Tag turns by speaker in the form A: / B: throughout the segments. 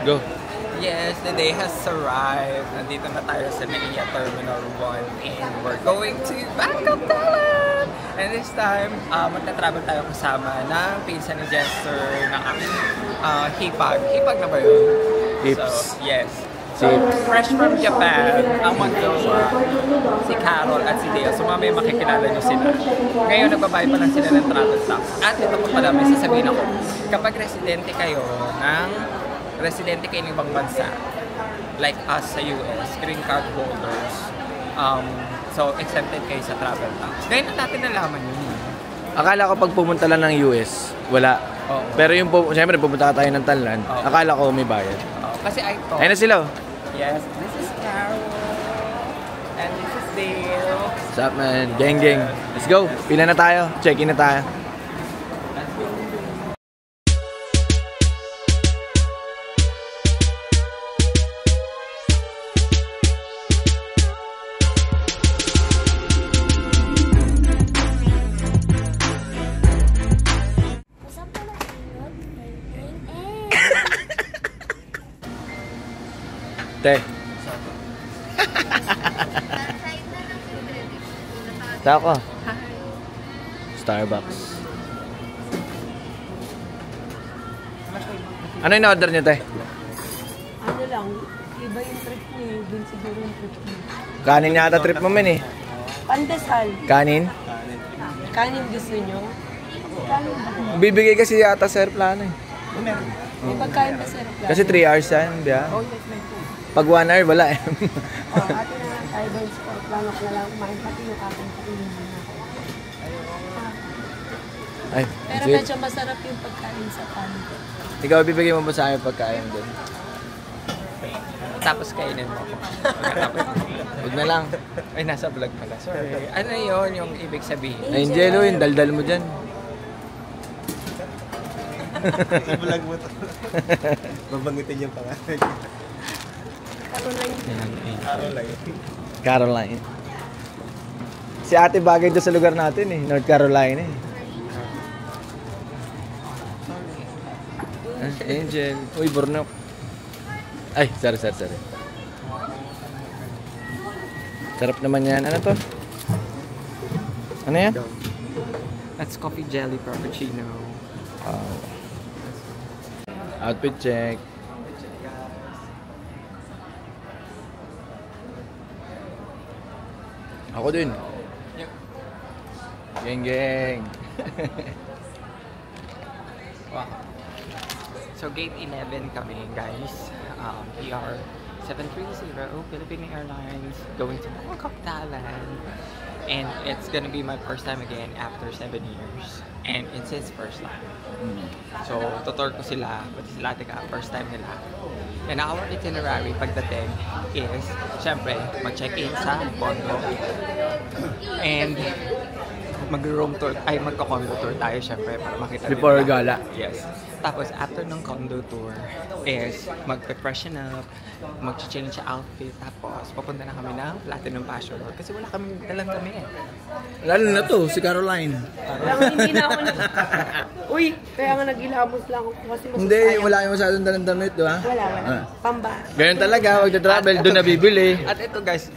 A: Go.
B: Yes, the day has arrived. Nandito na tayo sa NAIA Terminal 1 and we're going to Bangkok, Thailand! And this time, magta-travel tayo kasama ng pinsan ni Jester ng aming hipag. Hipag na ba yun?
A: Hips.
B: So, yes. So, fresh from Japan, ang mag-jowa, si Carol at si Dale. So, mamaya makikilala nyo sila. Ngayon, nagbabayad pa lang sila ng travel tax. At ito po pala, may sasabihin ako, kapag residente kayo ng ibang bansa, like us sa US, green card holders, so exempted kayo sa travel tax. Ngayon na natin nalaman yun.
A: Akala ko pag pumunta lang ng US, wala.
B: Oo.
A: Pero yung, siyempre pumunta tayo ng Thailand, akala ko may bayad.
B: Kasi I thought...
A: Ayun na sila.
B: Yes, this is Carol. And this is Dale.
A: What's up, man? Gang. Let's go. Pila na tayo. Check-in na tayo. Te. Tako. Starbucks. Ano yung order niyo, te?
C: Ano lang, iba yung trip niya, dun siguro yung trip niya.
A: Kanin yata trip mo, men eh.
C: Pandesal.
A: Kanin?
C: Kanin gusto nyo? Kanin ba?
A: Bibigay kasi yata sa airplano eh.
C: May pagkain ba sa aeroplano?
A: Kasi 3 hours yan, di ba?
C: Oh, yes, may food.
A: Pag 1 hour, wala eh.
C: Ate na lang tayo doon sa aeroplano ko na lang kumain pati yung aking kainin na.
A: Ay,
C: Pero
A: sweet.
C: medyo masarap yung pagkain sa kanin.
A: Ikaw, bibigay mo ba sa akin pagkain doon?
B: Tapos kainin mo ako.
A: Huwag na lang.
B: Ay, nasa vlog pala. Sorry. Ano yun yung ibig sabihin?
A: Ay, Angelo, yung daldal mo dyan.
D: I-vlog mo to. Babanggitin yung pangalan.
A: Caroline. Si ate bagay doon sa lugar natin eh. North Carolina eh. Angel. Uy, Bornok. Ay, sorry. Sarap naman yan. Ano to? Ano yan?
B: That's coffee jelly frappuccino.
A: Outfit check. Ako din. Geng.
B: Wow. So gate 11 kami guys. PR 730 Philippine Airlines going to Bangkok, Thailand. And it's gonna be my first time again after 7 years. And it's his first time. So, tutor ko sila, pati sila first time nila. And our itinerary pagdating is, syempre, mag-check-in sa condo. And mag-room tour, ay magko-condo tour tayo syempre para makita
A: Before
B: nila.
A: gala.
B: Yes. Tapos after ng condo tour is mag-freshen up, mag-change sa outfit, tapos papunta na kami ng Platinum Passion World kasi wala kami dalang kami eh.
A: Lalo na to, si Caroline.
C: Hindi na ako Uy, kaya nga nag-ilamos lang ako kasi mas
A: Hindi, wala yung masyadong dalang damit, di ba?
C: Wala. Pamba.
A: Ganyan talaga, magta-travel, doon na bibili.
B: At ito guys,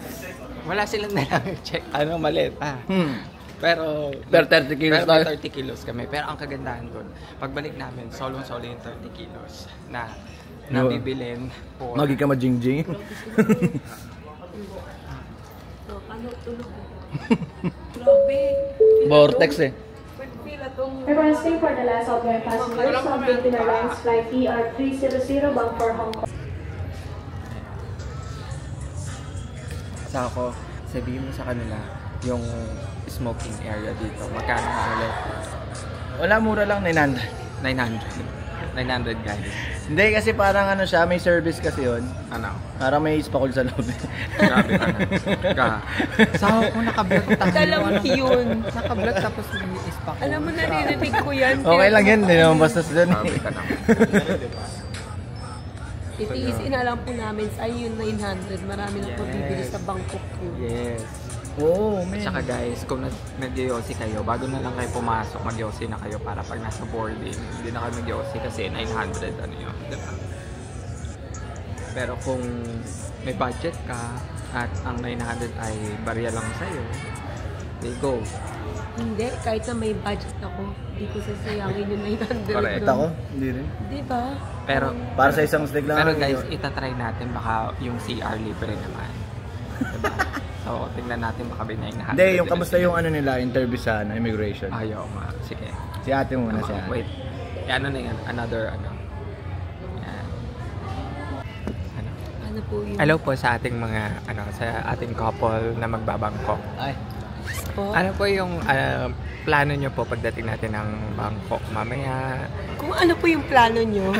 B: wala silang dalang check, maleta. Pero
A: 30 kilos tayo.
B: 30 kilos kami. Pero ang kagandahan doon, pagbalik namin, solo yung 30 kilos na nabibilin for...
A: Magi ka ma-jing-jing.
C: Ano tulog? Grabe.
A: Vortex eh.
E: Everyone stay for the last outgoing passengers on Philippine Airlines Flight ER300 bound for Hong Kong.
B: Sa ako, sabihin mo sa kanila yung smoking area dito. Magkano nga ulit?
A: Wala, mura lang, 900.
B: 900 guys.
A: Hindi, kasi parang ano siya, may service kasi yun.
B: Ano?
A: Parang may spakul sa loob.
B: Grabe ka na. Sa ako nakablog tayo.
C: Alam mo yun.
B: Nakablog tapos may ispa ko.
C: Alam mo, naririnig ko yan.
A: Okay lang yun, hindi naman basta sa doon.
B: Grabe ka na.
C: Itiisin na lang po namin sa yun 900. Marami na po bibili sa Bangkok yun.
B: Yes.
A: Oo,
B: At saka guys, kung nag-yosi kayo, bago na lang kayo pumasok, mag-yosi na kayo para pag nasa boarding, hindi na kayo mag-yosi kasi 900 ano yun, diba? Pero kung may budget ka at ang 900 ay barya lang sa'yo, they go.
C: Hindi, kahit na may budget ako, hindi ko sasayangin yung 900.
B: Correct.
A: Ako, hindi rin.
C: Di ba?
B: Pero,
A: Para sa isang steak lang.
B: pero
A: ako,
B: guys,
A: yun.
B: itatry natin baka yung CR libre naman. Diba? So, tingnan natin baka may 900.
A: Hindi, yung kamusta yung ano nila, interview sa immigration.
B: Ayaw nga. Sige.
A: Si ate muna
B: Tama,
A: siya.
B: wait. Ano na yan? Another ano. Yan. Ano?
C: Ano po yun?
B: Hello po sa ating mga, sa ating couple na magbabangkok.
A: Ay.
C: Po?
B: Ano po yung plano nyo po pagdating natin ng Bangkok mamaya?
C: Kung ano po yung plano nyo?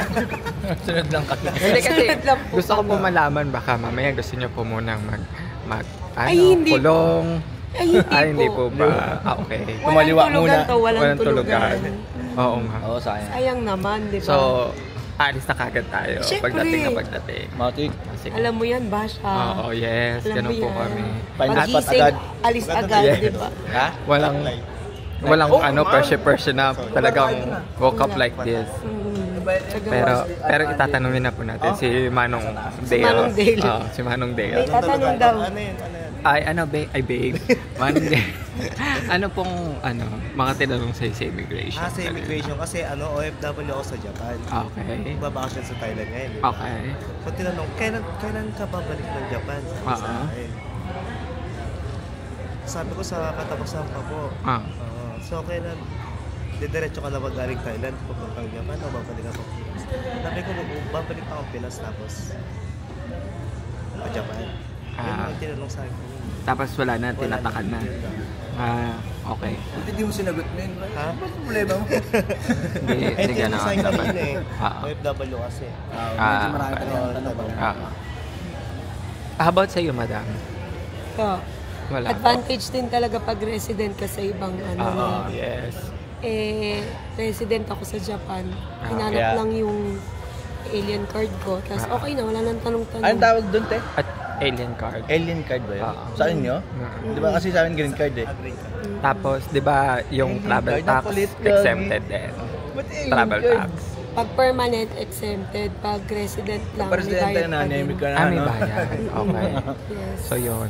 A: Sunod lang kasi.
B: Hindi kasi
C: Sunod lang po
B: gusto ko po malaman baka mamaya gusto nyo po munang
C: Ay, hindi
B: kulong.
C: Ay, hindi
B: po ba? Ah, okay.
A: Tumaliwa
C: Walang tulugan
A: muna.
C: to, walang tulugan.
B: Oo nga.
A: Oo, sayang.
C: Sayang naman, di ba?
B: So, alis na kagad tayo.
C: Siyempre.
B: Pagdating.
A: Matik.
B: Sige.
C: Alam mo yan, Basha.
B: Oo, yes.
C: Alam
B: Ganun
C: mo
B: po
C: yan.
B: kami.
A: Final spot
C: Pagising,
A: agad.
C: alis agad,
B: Yes.
C: di ba?
A: Ha?
B: Walang pressure na talagang woke up like this. Pero itatanungin na po natin si Manong Dale.
C: Manong Dale.
B: Si Manong
C: May
B: Dale.
C: tatanong daw.
D: Ano yun?
B: Ay, babe. Manong Dale. Ano pong, mga tinanong sa immigration?
D: Sa immigration kasi OFW ako sa Japan.
B: Okay.
D: Babakasyon sa Thailand ngayon.
B: Okay.
D: So tinanong, kailan ka babalik ng Japan? Sabi sa akin. Sabi ko sa katapusan pa po. So kailan, didiretso ka na ba galing Thailand, pupuntang Japan o babalik ako Pinas? Sabi ko, babalik ako Pinas tapos Japan. Yun ang tinanong sa akin.
B: Tapos wala na, tinatakan na. Okay.
A: Hindi mo sinagot na yun.
D: Ha?
A: Ano problema mo?
B: Hindi
D: tinanong sa akin
B: gano'n.
D: kanina OFW kasi.
A: Medyo marami ka na yung tanong.
B: How about sa iyo, madam?
C: So,
B: Wala.
C: advantage din talaga pag resident ka sa ibang
B: Yes.
C: resident ako sa Japan. Hinanap
A: yeah.
C: lang yung alien card ko. Tapos okay na, wala nang tanong-tanong.
A: Anong tawag doon, te?
B: At alien card.
A: Alien card ba yun? Sa inyo? Di ba kasi sa amin green card eh.
B: Tapos, di ba, yung
A: Alien
B: travel
A: card,
B: tax
A: nakulit ka.
B: exempted din.
A: Ba't alien
B: Travel
A: card?
B: tax.
C: Pag permanent, exempted. Pag resident lang, may
A: Presidente
C: bayad
A: na,
C: pa din.
A: name ka na,
B: May
A: no?
B: bayad. Okay.
C: Yes.
B: So, yun.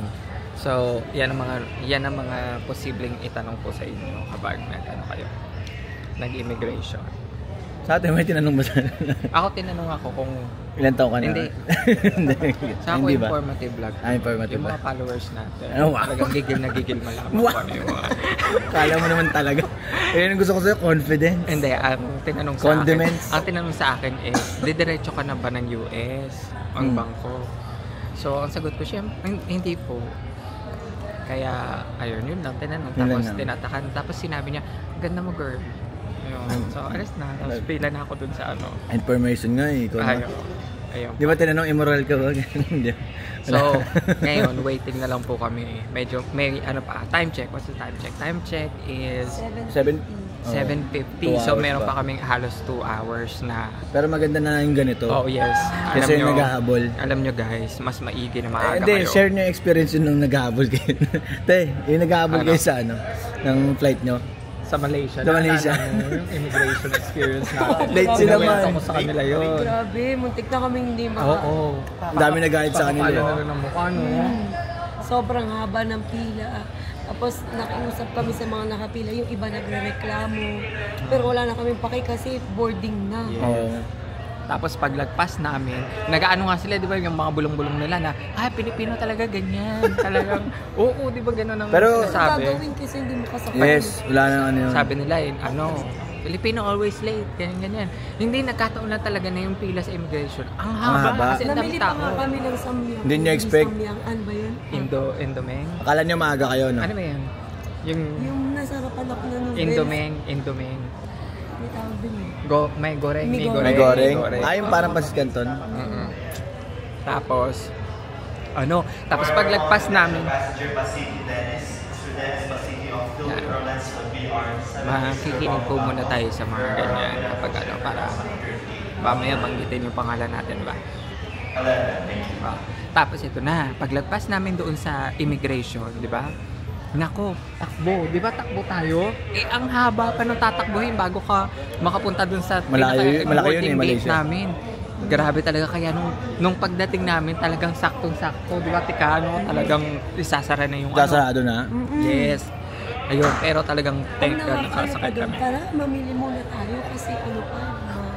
B: So, yan ang mga posibleng itanong po sa inyo kapag kayo nag-immigration.
A: Sa atin, may tinanong ba sana?
B: Ako tinanong ako kung
A: Ilan taon ka na?
B: Hindi. sa ako
A: Hindi ba?
B: informative vlog.
A: Informative
B: Yung
A: ba?
B: mga followers natin.
A: Oh, wow.
B: Talagang gigil na gigil malaman
A: Wow.
B: kung ano yung mga...
A: Kala mo naman talaga. Ayun ang gusto ko sa'yo, confidence.
B: Hindi, ang tinanong sa
A: Condiments.
B: akin, ang tinanong sa akin is, didiretso ka na ba ng US, ang bangko? So, ang sagot ko, syempre, hindi po. Kaya, ayun, yun lang, tinanong.
A: Yun lang
B: Tapos,
A: lang.
B: tinatakan. Tapos, sinabi niya, ganda mo, girl. Ayun. So, alis na. Tapos, pila na ako dun sa ano.
A: Information nga eh.
B: Ayun. Ayun.
A: Di ba tinanong immoral ka ba? Hindi.
B: So, ngayon, waiting na lang po kami. Medyo, may time check. What's the time check? Time check is
A: 7?
B: 7:50.
A: 2
B: So,
A: hours
B: meron
A: pa.
B: pa kaming halos 2 hours na...
A: Pero maganda na yung ganito.
B: Oh, yes.
A: Kasi yung naghahabol.
B: Alam nyo guys, mas maigi na maaga
A: Hindi,
B: kayo.
A: share nyo yung experience yun nung naghahabol kayo. Te, yung naghahabol
B: Ano?
A: kayo sa ng flight nyo.
B: Sa Malaysia.
A: Sa Malaysia.
B: Naalala mo yung immigration experience natin.
A: Late sila
B: Kinuwento
A: man.
B: ko sa kanila yun.
C: Grabe, muntik na kaming hindi
B: Oo.
A: Ang dami nagalit sa kanila.
B: Papakalo na rin ang mukha, no?
C: Sobrang haba ng pila. Tapos nakiusap kami sa mga nakapila. Yung iba nagre-reklamo. Pero wala na kaming paki kasi boarding na.
A: Oo.
B: Tapos paglagpas namin, nag-ano nga sila, di ba, yung mga bulong-bulong nila na, Pilipino talaga ganyan. Talagang, oo, di ba gano'n ang
A: Pero-
B: sinasabi?
C: Gagawin kasi hindi mo kasakay.
A: Yes, wala na ano yun.
B: Sabi nila, Filipino always late, ganyan. Hindi, nagkataon na talaga na yung pila sa immigration. Ang haba,
A: haba.
B: kasi ang dami
C: Namili pa
B: tao.
C: nga kami ng samyang.
A: Hindi niyo expect?
C: Samyang, ano ba yun?
B: Indomeng?
A: Akala nyo maaga kayo, no?
B: Ano ba yan? Yung
C: Yung nasa harapan ako na nung
B: Indomeng.
C: May tawag din eh.
B: May goreng,
C: May
A: May goreng. Yung parang Pasis Canton.
B: Tapos, tapos paglagpas namin, makikinig po muna tayo sa mga ganyan kapag para mamaya banggitin yung pangalan natin ba. Tapos ito na, paglagpas namin doon sa immigration, di ba? Nako, takbo. Di ba takbo tayo? Ang haba pa nung tatakbuhin bago ka makapunta doon sa
A: Malayo yun
B: boarding
A: eh,
B: gate
A: Malaysia.
B: namin. Grabe talaga. Kaya nung pagdating namin, talagang saktong-sakto. Di ba, Tika, no? Talagang isasara na yung
A: Sasarado na?
B: Yes. Ayun, pero talagang thank God
C: Ang
B: nakasakay
C: nakakita
B: kami.
C: doon, tara, mamili muna tayo kasi ano pa.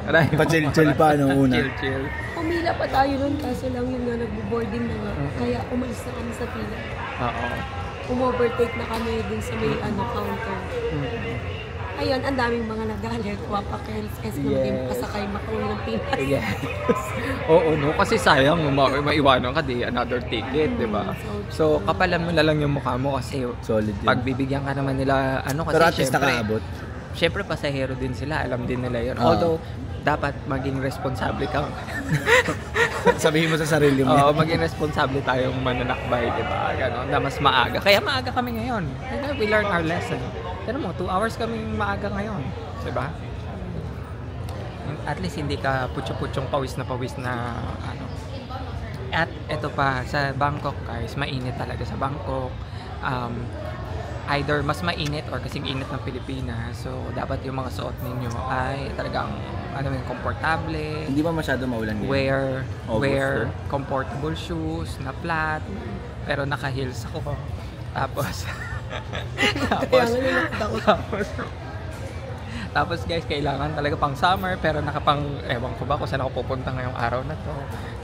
B: Aray,
A: Pa-chill-chill pa nung una.
B: Chill.
C: Pumila pa tayo nun, kaso lang yun nga, nagbo-boarding na nga. Kaya umalis na kami sa pila.
B: Oo.
C: Umovertake na kami dun sa may counter. Ayun, ang daming mga nagalit, wapakels, kasi kung hindi makasakay makauwi ng Pinas.
B: Yes. Oo, no? Kasi sayang, maiwanan ka di another ticket, di ba? So, kapalan mo na lang yung mukha mo kasi
A: Solid yun.
B: pagbibigyan ka naman nila, ano kasi
A: Pero at least nakaabot.
B: Siyempre, pasahero din sila, alam din nila yun.
A: Oo.
B: Although, dapat maging responsable ka.
A: Sabihin mo sa sarili mo.
B: Oo, maging responsable tayong mananakbay, di ba? Ganon, na mas maaga. Kaya maaga kami ngayon. We learn our lesson. Pero mo, 2 hours kaming maaga ngayon. Di ba? At least hindi ka putyo-putyong pawis na ano. At eto pa, sa Bangkok guys, mainit talaga sa Bangkok. Either mas mainit or kasing init ng Pilipinas. So, dapat yung mga suot ninyo ay talagang komportable.
A: Hindi ba masyado maulan ngayon?
B: Wear comfortable shoes na flat. Pero naka-heels ako. Tapos tapos guys, kailangan talaga pang summer pero ewan ko ba kung saan ako pupunta ngayong araw na to.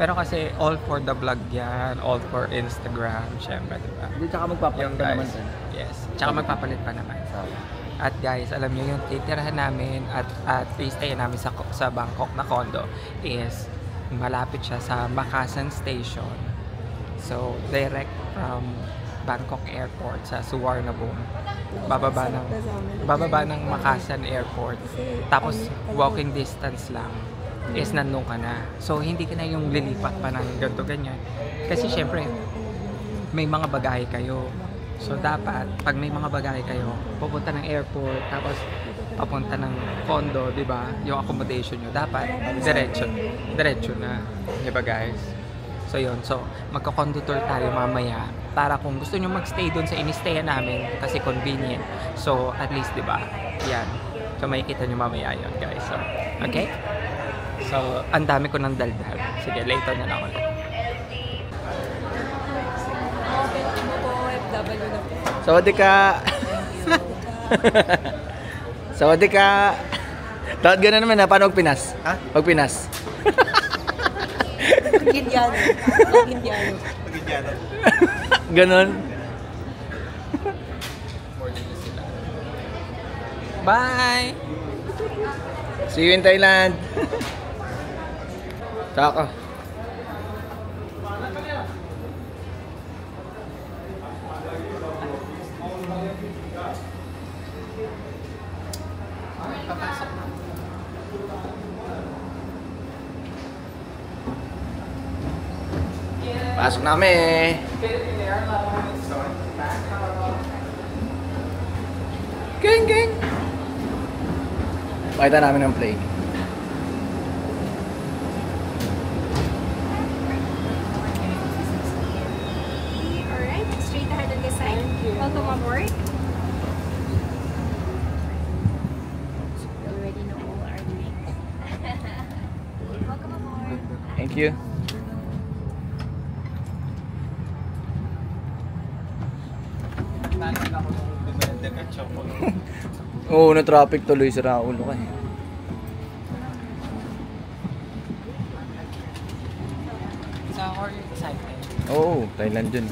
B: Pero kasi all for the vlog yan, all for Instagram, syempre, diba?
A: Hindi, tsaka magpapalit
B: Yung
A: pa
B: guys,
A: naman.
B: yes, tsaka magpapalit pa naman. At guys, alam nyo yung titirahan namin at stay namin sa Bangkok na condo is malapit siya sa Makasan Station. So, direct from Bangkok Airport sa Suvarnabhumi. Bababa ng Makasan Airport. Tapos, walking distance lang is nandun ka na. So, hindi ka na yung lilipat pa ng ganito ganyan. Kasi syempre, may mga bagahe kayo. So, dapat, pag may mga bagahe kayo, pupunta ng airport, tapos papunta ng condo, di ba? Yung accommodation nyo, dapat diretso na. Di ba guys? So, yun. So, magka-condo tour tayo mamaya para kung gusto nyo magstay doon sa inistayan namin kasi convenient. So, at least, di ba? Yan. So, makikita nyo mamaya yun, guys. So, okay? So, ang dami ko ng daldal. Sige, later na lang ulit.
A: Sawadee ka! Sawadee ka! Dapat gano'n naman na, paano magpinas?
D: Ha?
A: Magpinas.
C: Indiano. Indiano.
D: Pag-Indiano.
A: Ganon.
B: Bye!
A: See you in Thailand. Tsaka. Pasok namin. Geng! Pakita namin ng plane.
F: Alright, straight ahead on this side. Welcome aboard. You already know all our drinks. Welcome aboard.
A: Thank you. Oo, na traffic tuloy sa Raulo ka eh.
B: So, are you excited?
A: Oo, Thailand dun.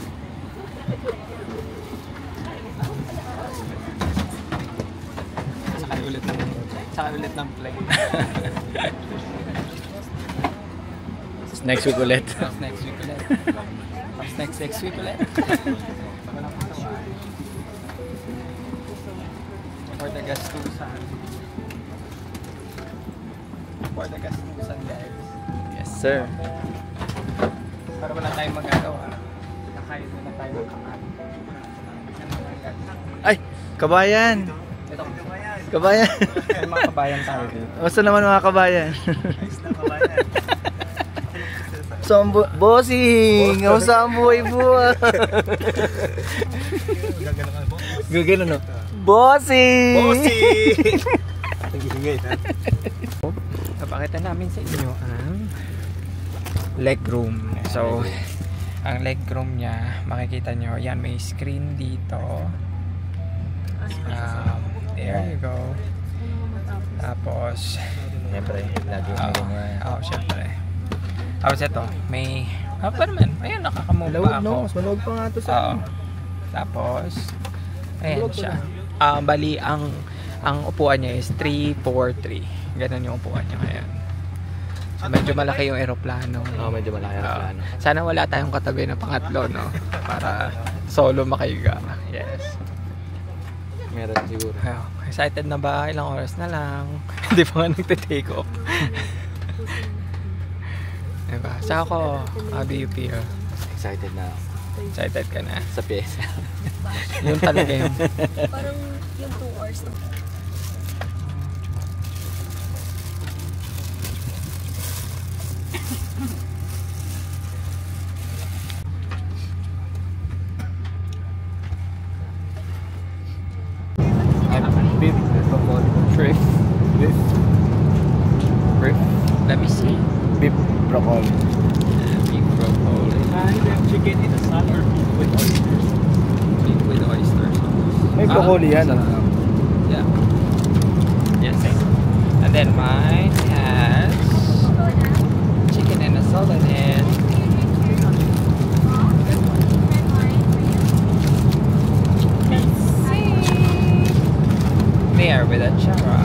B: Sakay ulit ng plane.
A: Next week ulit.
B: Tapos next week ulit. Tapos next week ulit. For the gastusan. For the gastusan, guys.
A: Yes, sir.
B: Para wala tayong magagawa. Nakain na tayo ng kakan.
A: Ay, kabayan!
B: Ito.
A: Kabayan!
B: May mga kabayan tayo dito.
A: Basta naman mga kabayan.
D: Ayos na kabayan.
A: So, bossing! Kamusta ang buhay-buhay?
D: Gagano ka po.
A: Gagano no? Bossing!
D: Bossing! Ang ingay na.
B: Napakita namin sa inyo ang legroom. So, ang legroom niya, makikita nyo, yan, may screen dito. There you go. Tapos,
A: Siyempre, lagi
B: syempre. Tapos ito, may, pa naman, ayan, nakakamove pa ako.
A: Mas maluwag pa nga to sa
B: Tapos, ayan siya. Bali, ang upuan niya is 343. Ganun yung upuan niya ngayon. So, medyo malaki yung eroplano.
A: medyo malaki ang plano.
B: Sana wala tayong katabi na pangatlo, no? Para solo makahiga. Yes.
A: Meron siguro.
B: Excited na ba? Ilang oras na lang? Hindi pa nga nagte-take off. Diba? Sa ako, how do you feel?
A: Excited na ako.
B: Excited ka na?
A: Sa pyesa.
B: Yung talaga yung...
C: Parang yung 2 hours na.
A: Beef broccoli.
B: Shrimp.
A: Beef.
B: Shrimp. Let me see.
A: Beef broccoli.
B: Beef broccoli.
D: Chicken in a salad or beef with oysters?
B: Beef with oysters.
A: May broccoli yan.
B: Sarap. Yeah. Yes. And then mine has chicken and a salad and there with a chara.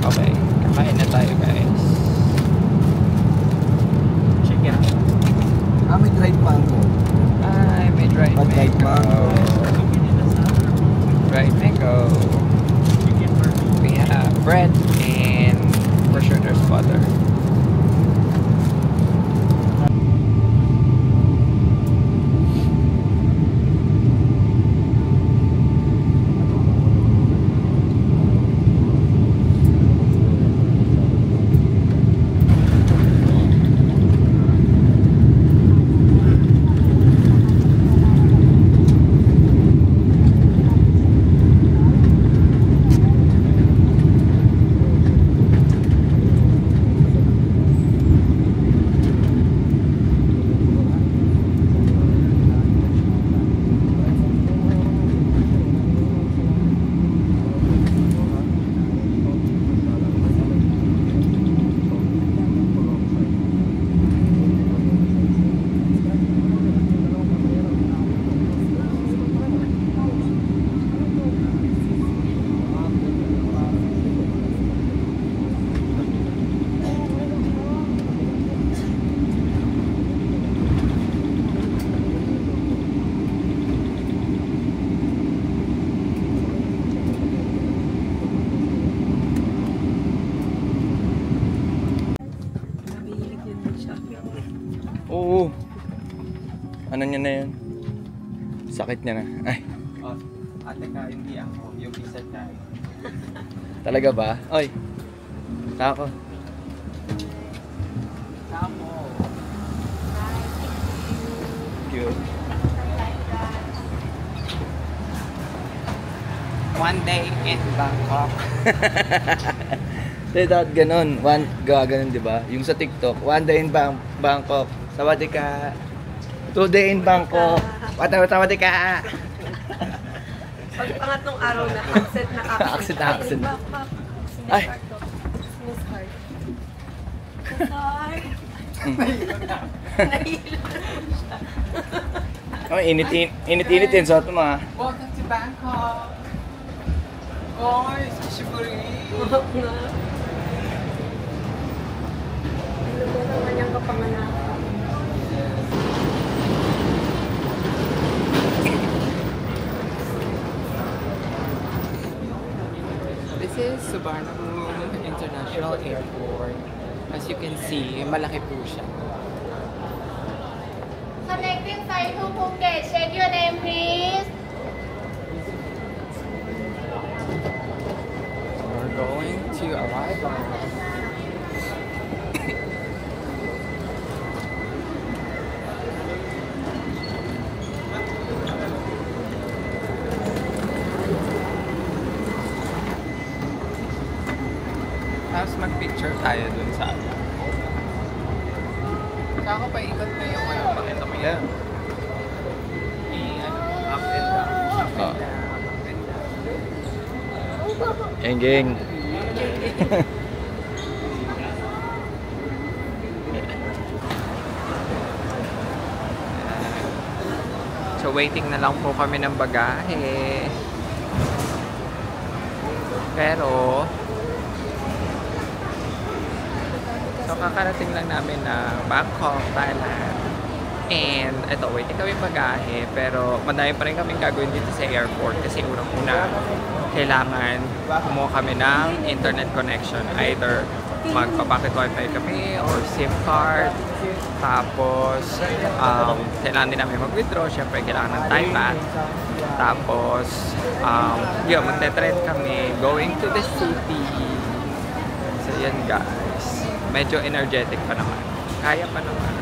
B: Okay, kakain na tayo guys. Chicken.
A: May dried mango.
B: Ay, may dried
A: Dried
B: mango. Dried mango. We have bread and for sure there's butter.
A: Oo. Ano niya na yun? Sakit niya na. Ay,
B: Oh, ate ka, hindi ako. Yung isa na.
A: talaga ba? Oy. Ako.
B: Ako.
A: Cute.
B: One day in Bangkok.
A: Dapat ganun. Gawa ganun, di ba? Yung sa TikTok, one day in Bangkok. Sawadee ka. 2 day in Bangkok. Sawadee ka.
C: Pag pangatlong araw na accent na accent.
A: Accent. Ay. Oh, init din sa ito mga.
B: Welcome to Bangkok. Guys, Shiburi.
C: Ano ba naman yung kapanganakan?
B: This is Suvarnabhumi International Airport. As you can see, malaki po siya.
F: Connecting flight to Phuket. Check your name, please.
B: We're going to arrive on tapos mag-picture tayo dun sa ano. Saka pa ikot na yung ano, pakita mo yan. Up and down. Up and down. Up and down.
A: Geng.
B: So waiting na lang po kami ng bagahe. Pero so kakarating lang namin na Bangkok, Thailand. And ito, waiting kami bagahe. Pero madami pa rin kaming gagawin dito sa airport. Kasi unang-una, kailangan kumuha kami ng internet connection. Either magpa-pocket wifi kami or SIM card. Tapos, kailangan din namin mag-withdraw. Siyempre, kailangan ng Thai baht. Tapos, yun, magte-trend kami going to the city. So, yan guys. Medyo energetic pa naman. Kaya pa naman.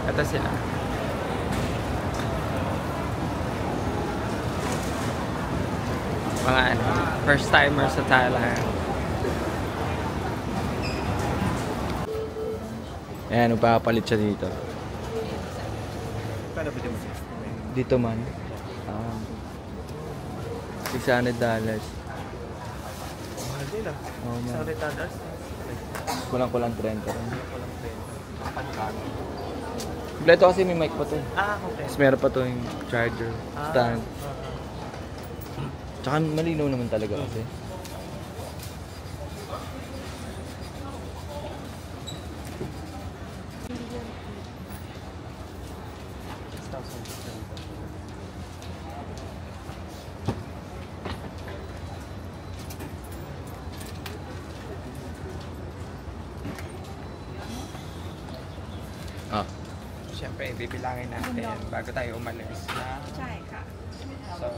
B: Ito sila. Mga first timers sa Thailand.
A: Ayan, magpapalit siya dito.
D: Kala ba mo?
A: Dito man. $600.
D: Mahal din ah.
A: Oh, man.
D: $600?
A: Kulang-kulang 30 rin. Kompleto kasi may mic pa to.
D: Okay.
A: Tapos meron pa to yung charger, stand. Tsaka malinaw naman talaga kasi.
B: Siyempre, bibilangin natin bago tayo umalis na.
F: ใช่ค่ะ
B: So, 3,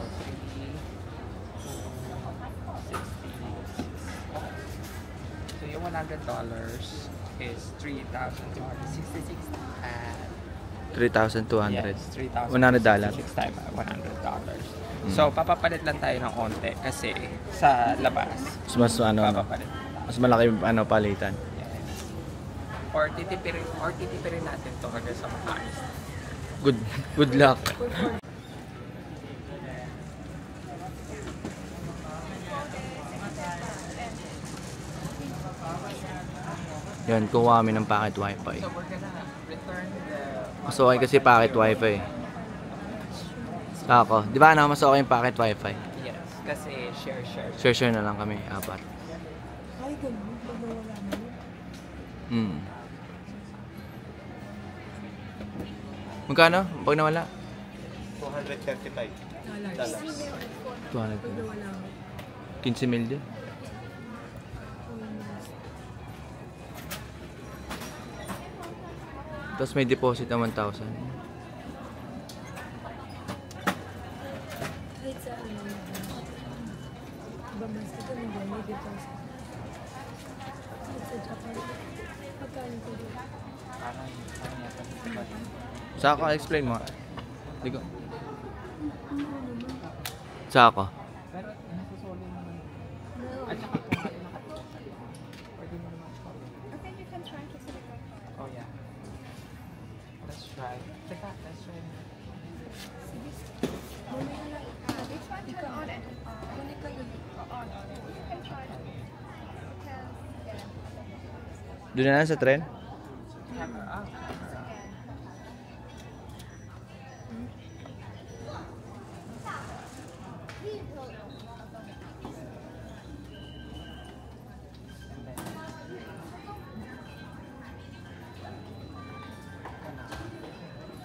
B: 60. So, yung $100 is 3,266 and
A: 3,200.
B: yes, 3,000
A: $100.
B: times $100. So, papapalit lang tayo ng konti kasi sa labas,
A: Mas ano,
B: papapalit.
A: mas malaki ano palitan.
B: Yes. Or titipirin natin to hanggang sa makalis.
A: Good luck. Yan, kuha kami ng packet wifi.
B: So, we're gonna return the...
A: Mas okay kasi packet wifi. Ako, di ba mas okay yung packet wifi?
B: Yes, kasi share.
A: Share na lang kami, 4.
C: Ay, ganun. Pag nawala na yun.
A: Magkano? Pag nawala?
D: $235.
A: $200.
C: Pag nawala ako.
A: 15 mil din. Tapos may deposit na 1,000.
C: Kahit sa ano. Diba mas ito nila may deposit. Kahit sa Japan. Magkano ko doon?
A: Saka, explain mo. Hindi ko. Saka.
B: Pero nasusuli naman. At saka kung ano nakatipan. Pwede mo naman siya.
F: Okay, you can try to select one.
B: Oh yeah. Let's try. Teka, let's try.
F: Which one turn on and off? On. You can try it.
A: Doon na lang sa tren?
B: Camera.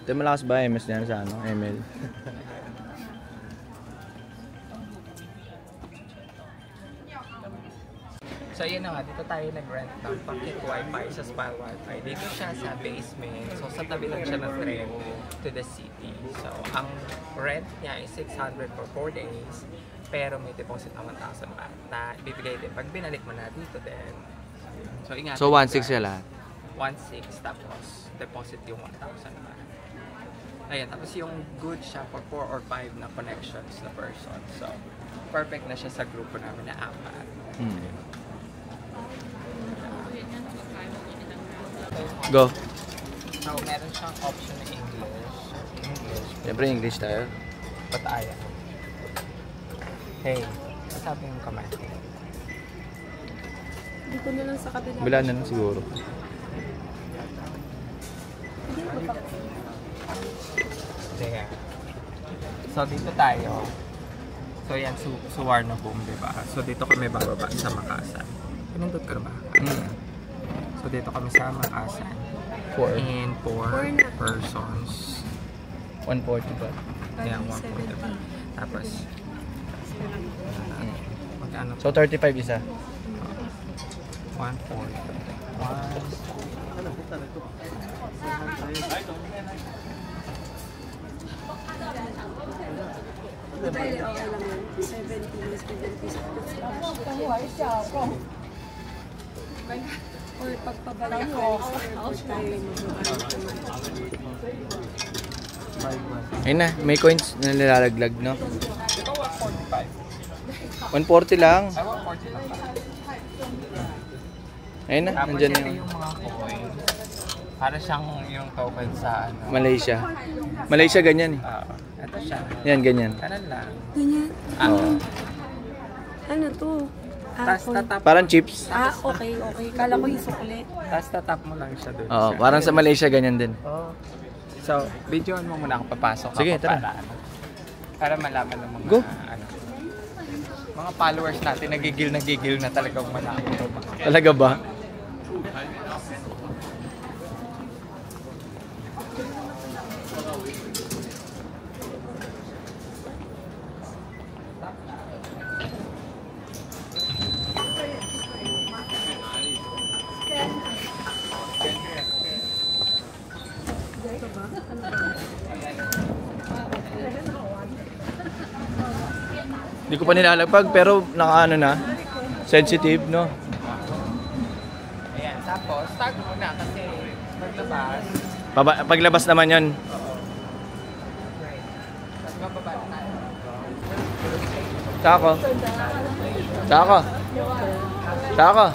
A: Ito malakas ba MS niyan sa ano? ML?
B: So yun na nga, dito tayo nag-rent ng pocket wifi sa Spire Wifi. Dito siya sa basement. So sa tabi lang siya ng tren to the city. So ang rent niya is 600 for 4 days. Pero may deposit ng 1,000 baht na ibibigay din pag binalik mo na dito din. So ingatan.
A: So 1,600 siya lahat?
B: 1,600 tapos deposit yung 1,000 baht. Ayan, tapos yung good siya for 4 or 5 na connections na person. So perfect na siya sa grupo namin na 4.
A: Go.
B: So, meron siyang option na English.
A: Siyempre English tayo.
B: Patayan. Hey, sabi yung kamay.
C: Dito na lang sa kabila.
A: Wala na lang siguro.
B: There. So, dito tayo. So, yan, Suwarnabhumi, diba? So, dito kami bababa sa Makasan. Pinindot ka na ba? So, dito kami sa Makasan. And 4 persons.
A: 140 ba?
B: Yeah, 140. Tapos, magkano?
A: So 35 isa.
B: 140.
C: Dahil okay lang yun. 70 minus 70. Or pagpabalik tayo sa airport tayo yung magbabalik naman.
A: Ayun na, may coins na nilalaglag, no?
B: Ito 145.
A: 140 lang.
B: Ay, 140 lang.
A: Ayun na,
B: Tapos
A: nandyan
B: ito
A: yung
B: yung mga coins. Para siyang yung token sa ano.
A: Malaysia. Malaysia ganyan eh.
B: Ito siya.
A: Yan, ganyan.
B: Kanan lang.
C: Ganyan.
A: Oo.
C: Ano to?
B: Tapos tatap.
A: Parang chips.
C: Okay. Kala ko yung sukli.
B: Tapos tatap mo lang siya doon.
A: Oo, parang sa Malaysia ganyan din.
B: So, videoan mo muna ako papasok.
A: Sige,
B: ako
A: tara.
B: Para malaman ng mga
A: Go.
B: ano. Mga followers natin nagigil na talagang malaki.
A: Talaga ba? Hindi ko pa nilalagpag pero nakaano na. Sensitive, no?
B: Ayan, tapos start muna kasi maglabas.
A: Paglabas naman yon.
B: Tapos mababa na tayo.
A: Sako. Sako. Sako.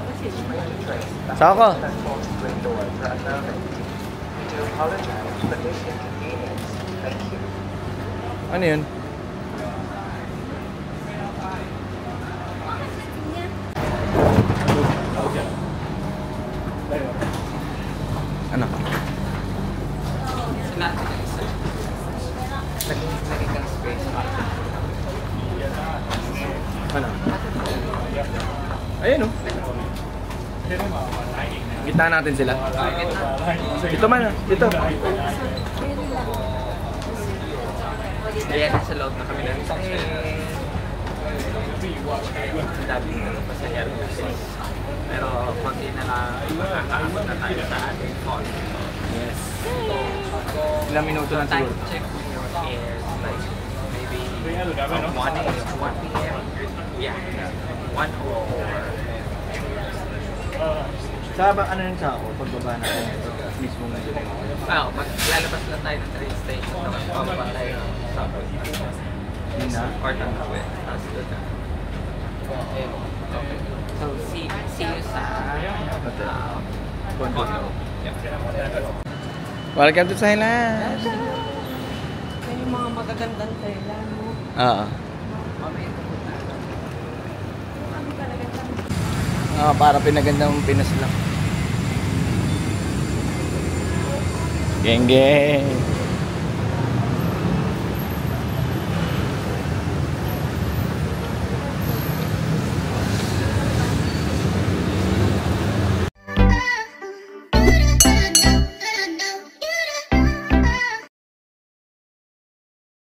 A: Sako. Ano yun? Ano?
B: Laging kang space.
A: Ano? Ayun, oh. Gitna natin sila. Dito man, ah. Dito.
B: Ayan, nasa loob na kami ng sasya. Dabi na lang pasahero kasi. Pero konti na lang makakaabot na tayo sa ating phone.
A: Yes. Ilang minuto lang
B: Time
A: siguro.
B: check is like maybe 1 p.m. Yeah, 1:04.
A: Sa ba, ano yung sako? Pagbaba natin mismo na dito.
B: Maglalabas lang tayo ng train station. Tapos pababa tayo ng subway.
A: Hindi na?
B: Or ng subway. Tapos doon na. Okay. So, see you sa condo.
A: Welcome to Thailand!
C: Yan yung mga magagandang tela, no?
A: Oo. Para pinagandang Pinas lang. Geng geng!